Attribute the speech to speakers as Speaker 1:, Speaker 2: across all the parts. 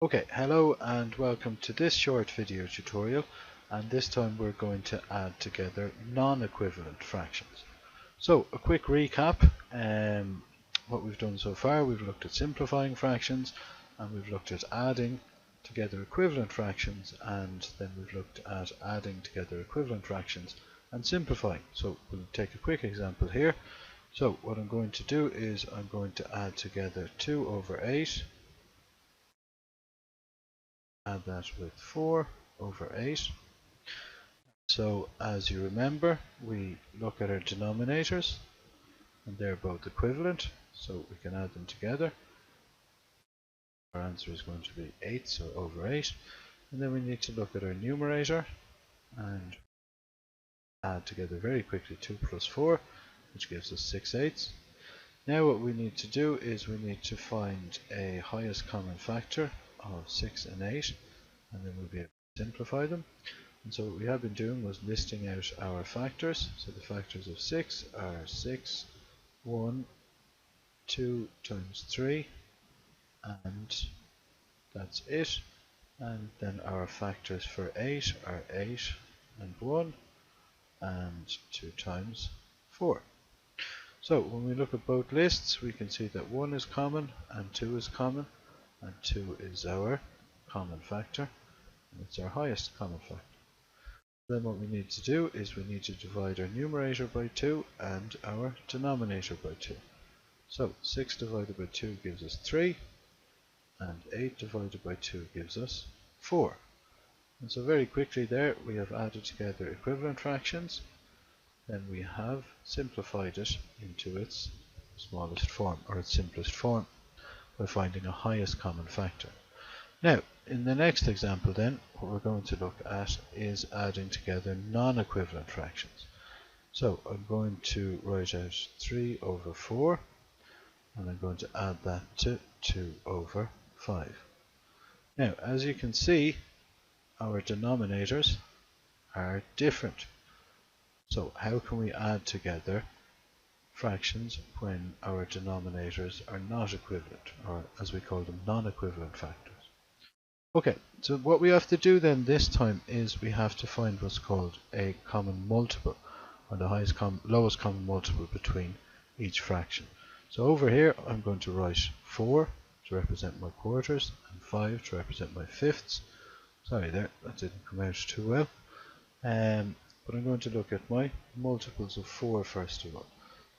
Speaker 1: Okay, hello and welcome to this short video tutorial, and this time we're going to add together non-equivalent fractions. So a quick recap, what we've done so far: we've looked at simplifying fractions, and we've looked at adding together equivalent fractions, and then we've looked at adding together equivalent fractions and simplifying. So we'll take a quick example here. So what I'm going to do is I'm going to add together 2 over 8. Add that with 4 over 8. So as you remember, we look at our denominators and they're both equivalent, so we can add them together. Our answer is going to be 8, so over 8. And then we need to look at our numerator and add together very quickly 2 plus 4, which gives us 6/8. Now what we need to do is we need to find a highest common factor of 6 and 8, and then we'll be able to simplify them. And so what we have been doing was listing out our factors. So the factors of 6 are 6, 1, 2 times 3, and that's it. And then our factors for 8 are 8 and 1, and 2 times 4. So when we look at both lists, we can see that 1 is common and 2 is common, and 2 is our common factor, and it's our highest common factor. Then what we need to do is we need to divide our numerator by 2 and our denominator by 2. So 6 divided by 2 gives us 3, and 8 divided by 2 gives us 4. And so very quickly there we have added together equivalent fractions, then we have simplified it into its smallest form, or its simplest form, by finding a highest common factor. Now, in the next example then, what we're going to look at is adding together non-equivalent fractions. So I'm going to write out 3 over 4, and I'm going to add that to 2 over 5. Now, as you can see, our denominators are different. So how can we add together fractions when our denominators are not equivalent, or as we call them, non-equivalent factors? Okay, so what we have to do then this time is we have to find what's called a common multiple, or the lowest common multiple between each fraction. So over here I'm going to write 4 to represent my quarters and 5 to represent my fifths. Sorry there, that didn't come out too well. But I'm going to look at my multiples of 4 first of all.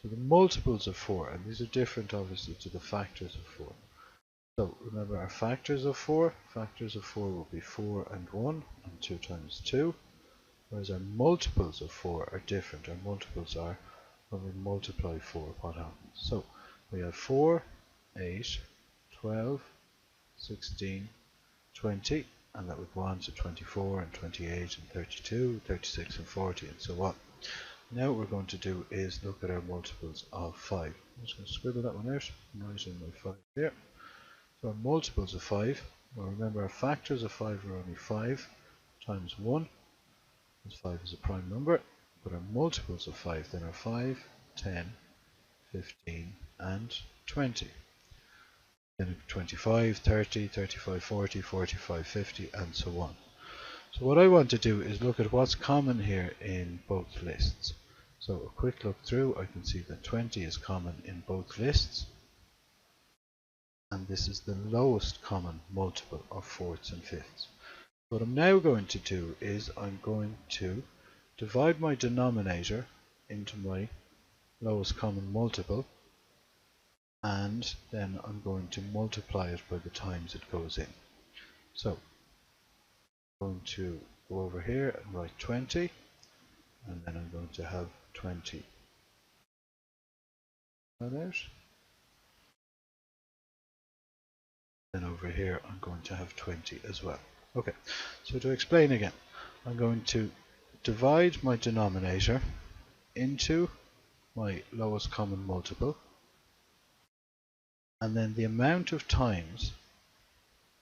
Speaker 1: So the multiples of 4, and these are different obviously to the factors of 4. So remember our factors of 4. Factors of 4 will be 4 and 1, and 2 times 2. Whereas our multiples of 4 are different. Our multiples are when we multiply 4, what happens. So we have 4, 8, 12, 16, 20, and that would go on to 24 and 28 and 32, 36 and 40 and so on. Now what we're going to do is look at our multiples of 5. I'm just going to scribble that one out. I'm writing my 5 here. So our multiples of 5, well, remember our factors of 5 are only 5 times 1, as 5 is a prime number, but our multiples of 5 then are 5, 10, 15 and 20. Then 25, 30, 35, 40, 45, 50 and so on. So what I want to do is look at what's common here in both lists. So a quick look through, I can see that 20 is common in both lists, and this is the lowest common multiple of fourths and fifths. What I'm now going to do is I'm going to divide my denominator into my lowest common multiple, and then I'm going to multiply it by the times it goes in. So I'm going to go over here and write 20, and then I'm going to have 20 that out. Then over here I'm going to have 20 as well. Okay, so to explain again, I'm going to divide my denominator into my lowest common multiple, and then the amount of times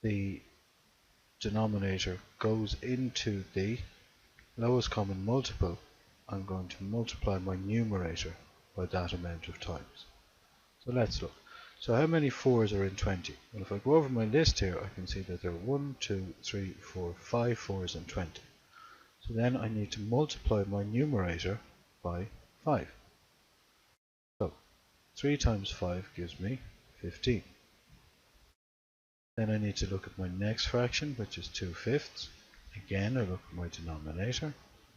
Speaker 1: the denominator goes into the lowest common multiple, I'm going to multiply my numerator by that amount of times. So let's look. So how many 4s are in 20? Well, if I go over my list here, I can see that there are 1, 2, 3, 4, 5 4s in 20. So then I need to multiply my numerator by 5. So 3 times 5 gives me 15. Then I need to look at my next fraction, which is 2/5. Again, I look at my denominator.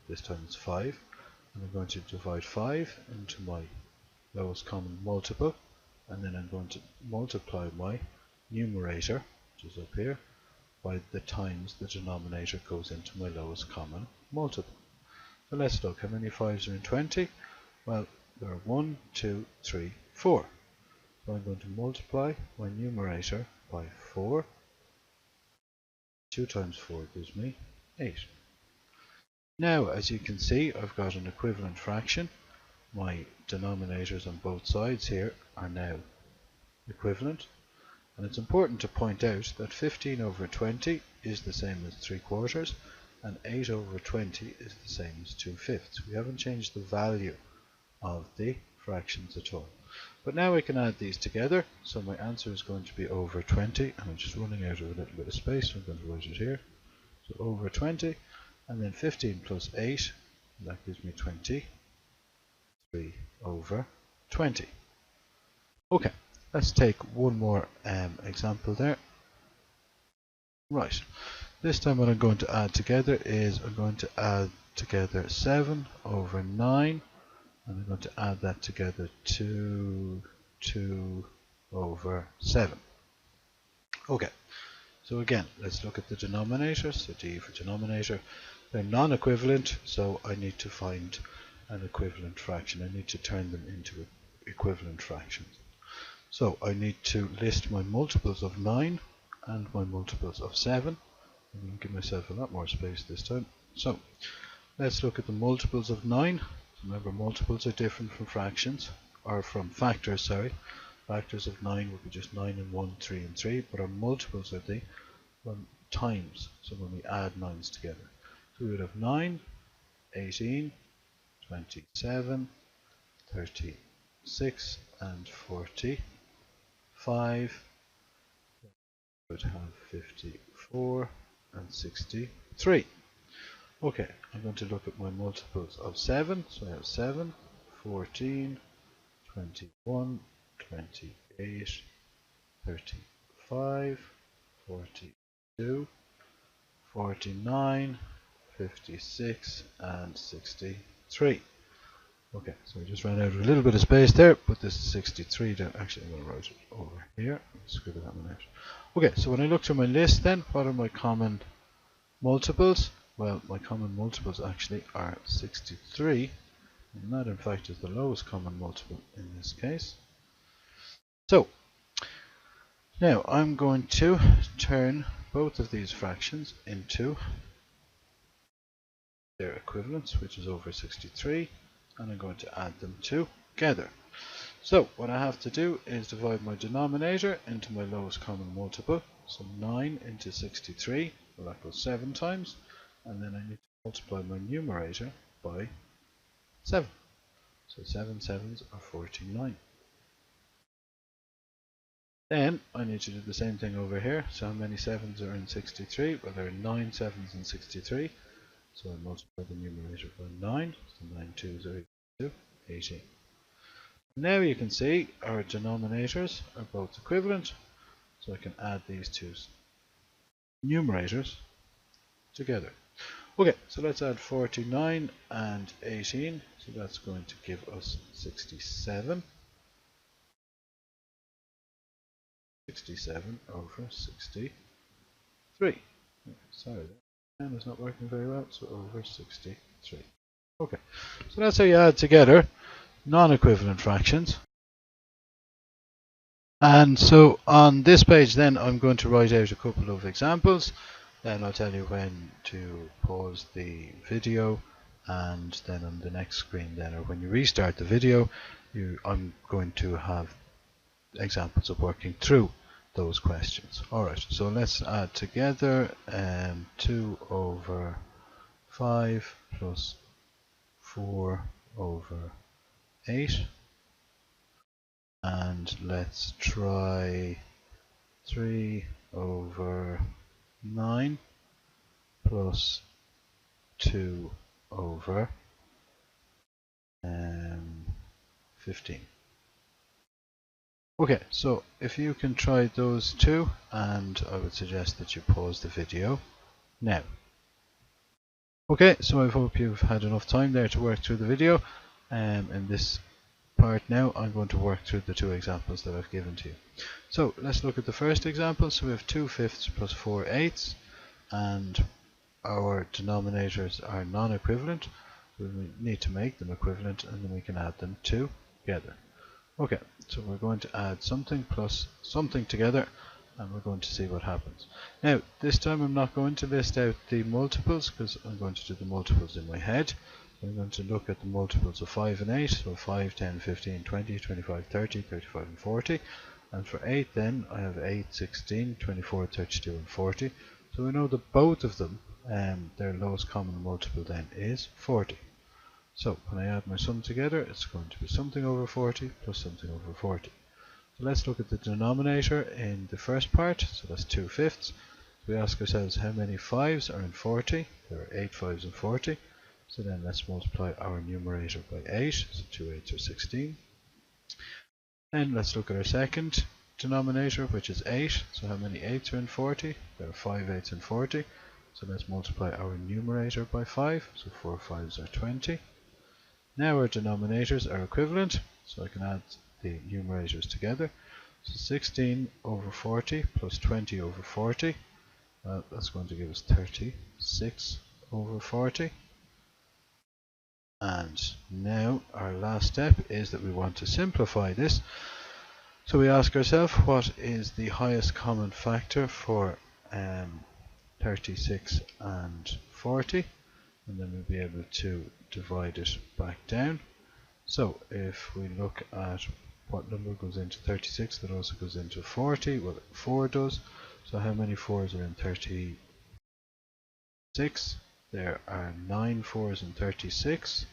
Speaker 1: This time it's 5. And I'm going to divide 5 into my lowest common multiple. And then I'm going to multiply my numerator, which is up here, by the times the denominator goes into my lowest common multiple. So let's look. How many 5s are in 20? Well, there are 1, 2, 3, 4. So I'm going to multiply my numerator by 4. 2 times 4 gives me 8. Now, as you can see, I've got an equivalent fraction. My denominators on both sides here are now equivalent. And it's important to point out that 15 over 20 is the same as 3/4, and 8 over 20 is the same as 2/5. We haven't changed the value of the fractions at all. But now we can add these together, so my answer is going to be over 20, and I'm just running out of a little bit of space, so I'm going to write it here. So over 20, and then 15 plus 8, and that gives me 23 over 20. Okay, let's take one more example there. Right, this time what I'm going to add together is I'm going to add together 7 over 9, and I'm going to add that together to 2 over 7. Okay, so again, let's look at the denominators. So D for denominator. They're non-equivalent, so I need to find an equivalent fraction. I need to turn them into equivalent fractions. So I need to list my multiples of 9 and my multiples of 7. I'm going to give myself a lot more space this time. So let's look at the multiples of 9. Remember, multiples are different from fractions, or from factors, sorry. Factors of 9 would be just 9 and 1, 3 and 3, but our multiples are the times, so when we add 9s together. So we would have 9, 18, 27, 36 and 45. We would have 54 and 63. Okay, I'm going to look at my multiples of 7. So I have 7, 14, 21, 28, 35, 42, 49, 56 and 63. Okay, so I just ran out of a little bit of space there, but this is 63 down. Actually, I'm going to write it over here. Scribble that one out. Okay, so when I look through my list then, what are my common multiples? Well, my common multiples actually are 63, and that in fact is the lowest common multiple in this case. So, now I'm going to turn both of these fractions into their equivalents, which is over 63, and I'm going to add them together. So what I have to do is divide my denominator into my lowest common multiple. So 9 into 63, well, that goes 7 times, and then I need to multiply my numerator by 7. So 7 7s are 49. Then I need to do the same thing over here. So how many 7s are in 63? Well, there are 9 7s in 63. So I multiply the numerator by 9. So 9 2s are equal to 18. Now you can see our denominators are both equivalent. So I can add these two numerators together. Okay, so let's add 49 and 18. So that's going to give us 67. 67 over 63. Sorry, that pen is not working very well, so over 63. Okay, so that's how you add together non-equivalent fractions. And so on this page then I'm going to write out a couple of examples, then I'll tell you when to pause the video, and then on the next screen then, or when you restart the video, I'm going to have examples of working through those questions. Alright, so let's add together 2 over 5 plus 4 over 8, and let's try 3 over 9 plus 2 over 15. Okay, so if you can try those two, and I would suggest that you pause the video now. Okay, so I hope you've had enough time there to work through the video. In this part now, I'm going to work through the two examples that I've given to you. So let's look at the first example. So we have 2/5 plus 4/8, and our denominators are non-equivalent. We need to make them equivalent, and then we can add them together. Okay, so we're going to add something plus something together, and we're going to see what happens. Now, this time I'm not going to list out the multiples, because I'm going to do the multiples in my head. I'm going to look at the multiples of 5 and 8, so 5, 10, 15, 20, 25, 30, 35 and 40. And for 8 then, I have 8, 16, 24, 32 and 40. So we know that both of them, their lowest common multiple then is 40. So when I add my sum together, it's going to be something over 40 plus something over 40. So let's look at the denominator in the first part. So that's 2/5. We ask ourselves how many 5s are in 40. There are 8 5s in 40. So then let's multiply our numerator by 8. So 2 8s are 16. And let's look at our second denominator, which is 8. So how many 8s are in 40? There are 5 8s in 40. So let's multiply our numerator by 5. So 4 5s are 20. Now our denominators are equivalent, so I can add the numerators together. So 16 over 40 plus 20 over 40, that's going to give us 36 over 40. And now our last step is that we want to simplify this. So we ask ourselves, what is the highest common factor for 36 and 40? And then we'll be able to divide it back down. So if we look at what number goes into 36 that also goes into 40, well 4 does. So how many 4s are in 36? There are 9 4s in 36.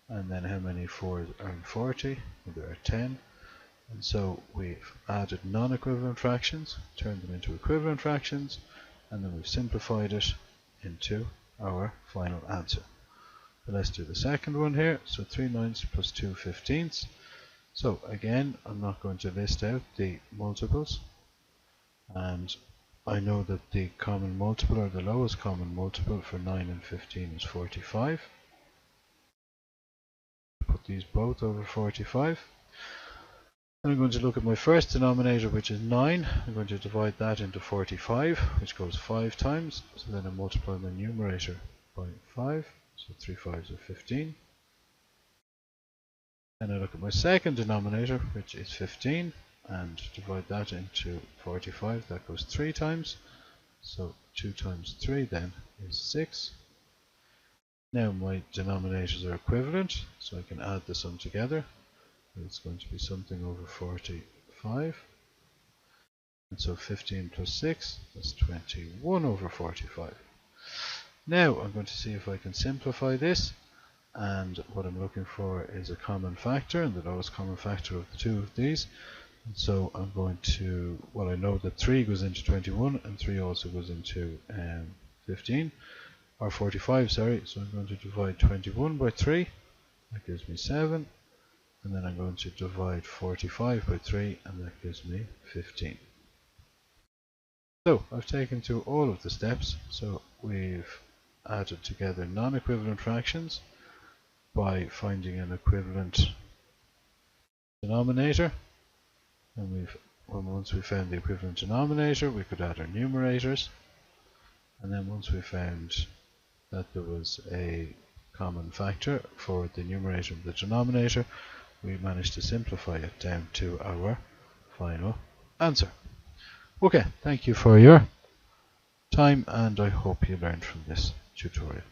Speaker 1: And then how many 4s are in 40? Well, there are 10. And so we've added non-equivalent fractions, turned them into equivalent fractions, and then we've simplified it into our final answer. So let's do the second one here. So 3 9ths plus 2 15ths. So again, I'm not going to list out the multiples, and I know that the common multiple, or the lowest common multiple for 9 and 15 is 45. Put these both over 45. And I'm going to look at my first denominator, which is 9. I'm going to divide that into 45, which goes 5 times. So then I multiply my numerator by 5. So 3 5s are 15. And I look at my second denominator, which is 15, and divide that into 45. That goes 3 times. So 2 times 3 then is 6. Now my denominators are equivalent, so I can add the sum together. It's going to be something over 45. And so 15 plus 6, that's 21 over 45. Now I'm going to see if I can simplify this, and what I'm looking for is a common factor, and the lowest common factor of the two of these. And so I'm going to, well, I know that 3 goes into 21 and 3 also goes into 15, or 45, sorry. So I'm going to divide 21 by 3, that gives me 7. And then I'm going to divide 45 by 3, and that gives me 15. So I've taken through all of the steps. So we've added together non-equivalent fractions by finding an equivalent denominator. And once we found the equivalent denominator, we could add our numerators. And then once we found that there was a common factor for the numerator and the denominator, we managed to simplify it down to our final answer. Okay, thank you for your time, and I hope you learned from this tutorial.